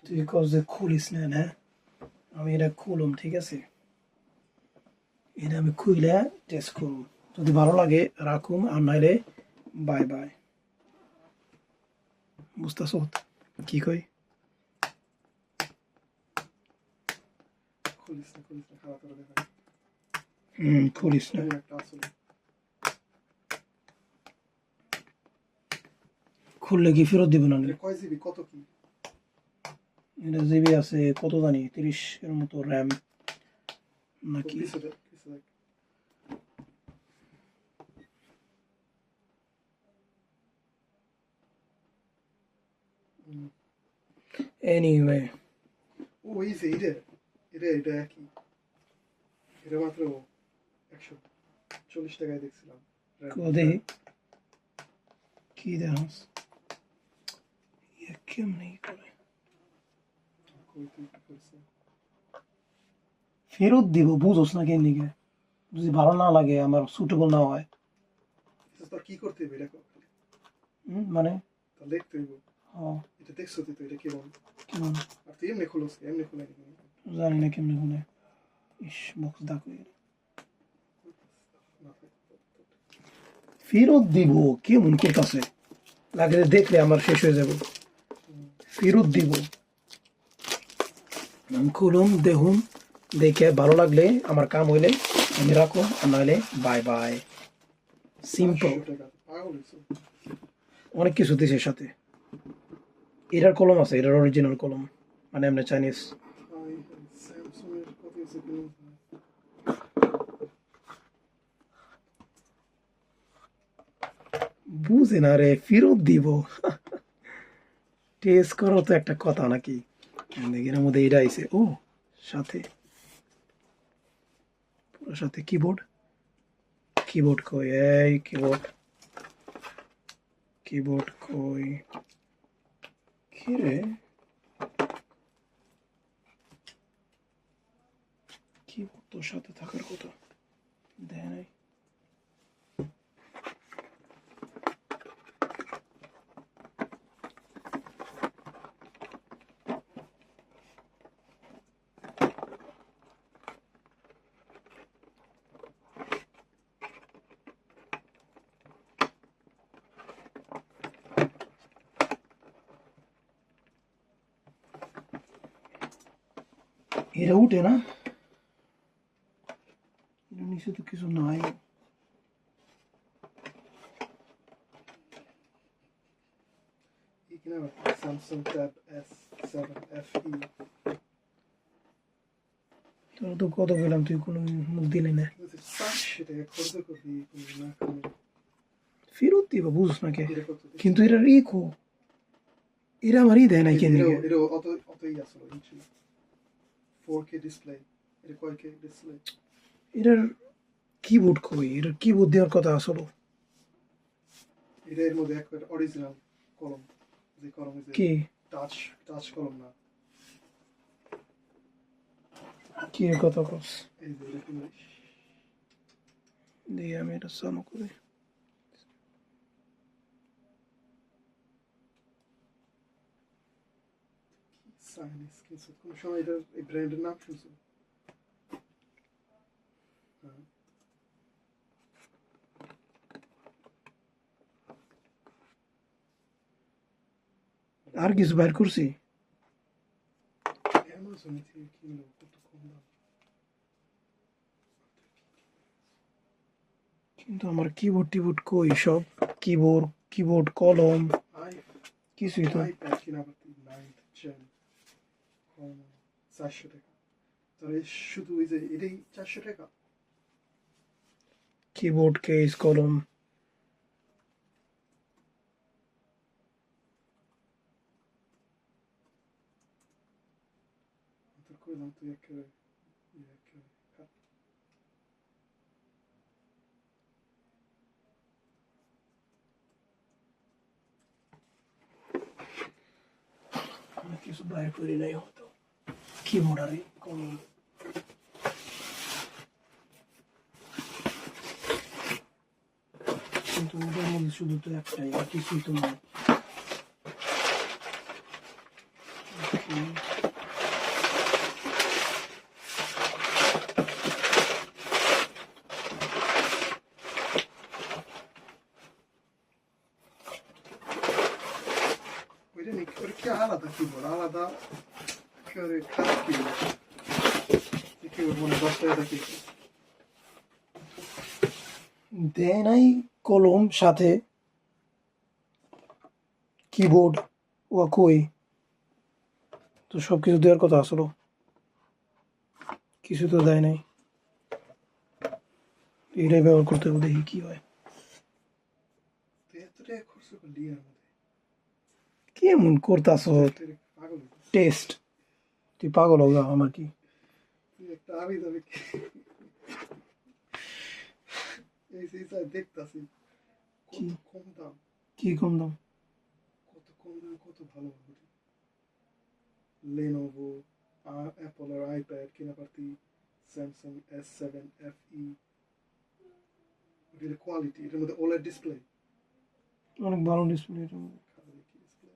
তুই কস যে খুলিস না, না আমি এটা খুলুম, ঠিক আছে? এটা আমি খুইলে টেস্ট করুম, যদি ভালো লাগে রাখুম, আর নাইলে বাই বাই। বুঝতেছ কি কই? খুলিস না খাওয়া তোরা দেখা খুলিস না। একটা আসলে খুললে কি ফেরত দিব না? কয় জিবি কত কি? এটা জিবি আছে কত জানি, 30 এর মতো র্যাম নাকি। এনিওয়ে, ওই যে এটা কি, এটা মাত্র 140 টাকায় দেখছিলাম। দেখি কি দেখাস কেমনি করে ফেরত দিব, বুঝোস না কেমনি কে? যদি ভালো না লাগে, আমার সুটেবল না হয়, কি করতে হবে? এটা মানে দেখতে হইব। এটা দেখছো তুই তো, এটা কেমন? আর তুই এমনি খুলছ, এমনি খুলে জানি না কেমনি খুলে। ইস, বক্স দাগ হয়ে গেল। ফেরত দিব কেমন করতেছে, লাগে দেখলে আমার শেষ হয়ে যাবে। ফেরত দিব, খুলুম দেখুন, দেখে ভালো লাগলে আমার কাম হইলে আমি রাখুন, আর নাহলে বাই বাই। সিম্পল। অনেক কিছু দিছে সাথে। এটার কলম আছে, এটার অরিজিনাল কলম, মানে এমনি চাইনিজ। বুঝে না রে, ফেরত দিব। টেস্ট করো তো একটা কথা নাকি? এর মধ্যে এটা আইছে, ও সাথে পুরো সাথে কিবোর্ড কই? এই কিবোর্ড কই? কি রে, কিবোর্ড তো সাথে থাকার কথা, দেয় নাই। এটা উঠে না, নিচে তো কিছু নাই। Samsung Tab S7 FE। তোর তো কত গেলাম, তুই কোনো মুখ দিলি না। ফেরত দিব, বুঝছ না কে? কিন্তু এটা রিকো, এরা আমারই দেয় নাই কেন? এটার কিবোর্ড কই? এটার কিবোর্ড দেওয়ার কথা আসলো। এর মধ্যে একটা অরিজিনাল কলম, যে কলম কি টাচ কলম না। কি এর কথা কস? এই যে এরকম দিয়ে আমি এটা চালু করি। চাইনিজ কিছু, কোন সময় এটার এই ব্র্যান্ডের নাম শুনছো? আর কিছু বাইর করছি? অ্যামাজনে থেকে কিনলো, কত কম দাম। কিন্তু আমার কিবোর্ড কই? সব কিবোর্ড কলম কিছুই তো। আইপ্যাড কিনা পারতি 9th Gen 400 টাকা। তাহলে শুধু ওই যে এটাই 400 টাকা। কিবোর্ড কেস কলম তোর কইলাম তুই একেবারে কিছু বাইর করি নাই হতো। কিবোর্ড আর কলম কিন্তু ওদের মধ্যে শুধু তো একটাই, আর কিছুই তো নয়। ওটা কি আলাদা কিবোর্ড, আলাদা একেবারে খারাপ কিবোর্ড। এই কিবোর্ড মনে হয় 10 টাকা দিয়ে কিনছি। দেয় নাই কলম সাথে, কিবোর্ড ও কই, তো সব কিছু দেওয়ার কথা আসলো, কিছু তো দেয় নাই। এটাই ব্যবহার করতে হবে, দেখি কি হয়। তো এত টাকা খরচ করলি এর মধ্যে, কেমন করতাছ তুই পাগল হয়ে গেছিস। টেস্ট, তুই পাগল হও আমার কি। তুই একটা আমি তবে এই সেই স্যার দেখতাছি কি? কত কম দাম, কি কম দাম? কত কম দাম, কত ভালো ভালো লেনোভো, অ্যাপল আর আইপ্যাড কিনা পারতি, স্যামসাং S7 FE, এটার কোয়ালিটি, এটার মধ্যে ওলেড ডিসপ্লে, অনেক ভালো ডিসপ্লে এটার মধ্যে। খারাপ কি ডিসপ্লে,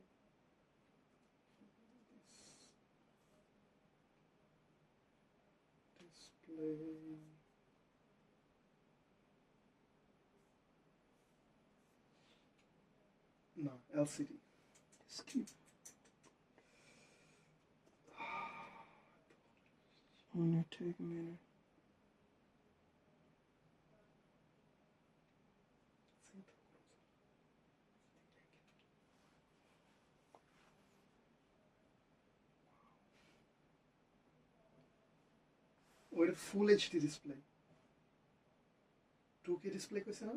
ডিসপ্লে না LCD. Skip. Only take a minute. ওইটা full HD display, 2K display কইছে না?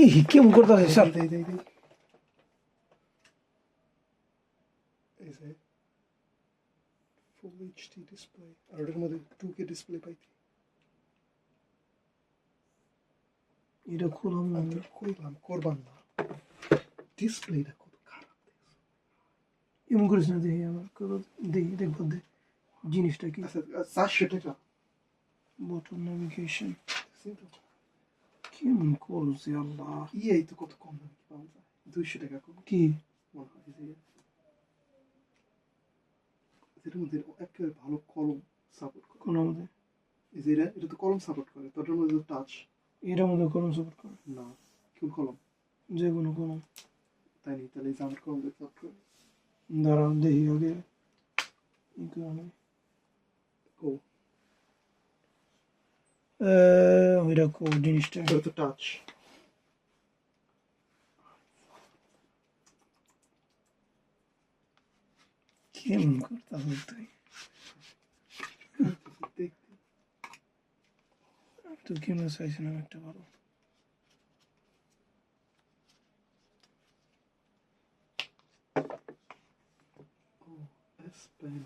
এই কেমন করতেছে স্যার? দেই দেই দেই, এই যে ফুল এইচডি ডিসপ্লে, আর ওটার মধ্যে 2K ডিসপ্লে পাইতি। এটা খুললাম না। আমি কইলাম করবান না, ডিসপ্লেটা কত খারাপ। এমন করিস না, দেখি আমার দেখি দেখবো দে জিনিসটা কি। আচ্ছা 400 টাকা বটন নেভিগেশন কিন্তু কেমন করছে আল্লাহ। এই তো কত কম দামে কি পাওয়া যায়, 200 টাকা কম কি মনে হয়। এই যে এটার মধ্যে একেবারে ভালো কলম সাপোর্ট করে, কোন মধ্যে? এই যে এটা তো কলম সাপোর্ট করে, তোটার মধ্যে তো টাচ এটার মধ্যে কলম সাপোর্ট করে? না, কোন কলম? যে কোনো কলম? তাই নি, তাহলে এই যে আমার কলম দিয়ে সাপোর্ট করে। দাঁড়াও দেখি আগে। ই করে আমি। ও ওইটা কোন জিনিসটা? এটা তো টাচ। কেমন করতেছে তুই? দেখতে তুই কেমন চাইছিলাম একটা ভালো। ও এস পেন,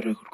রেকর্ড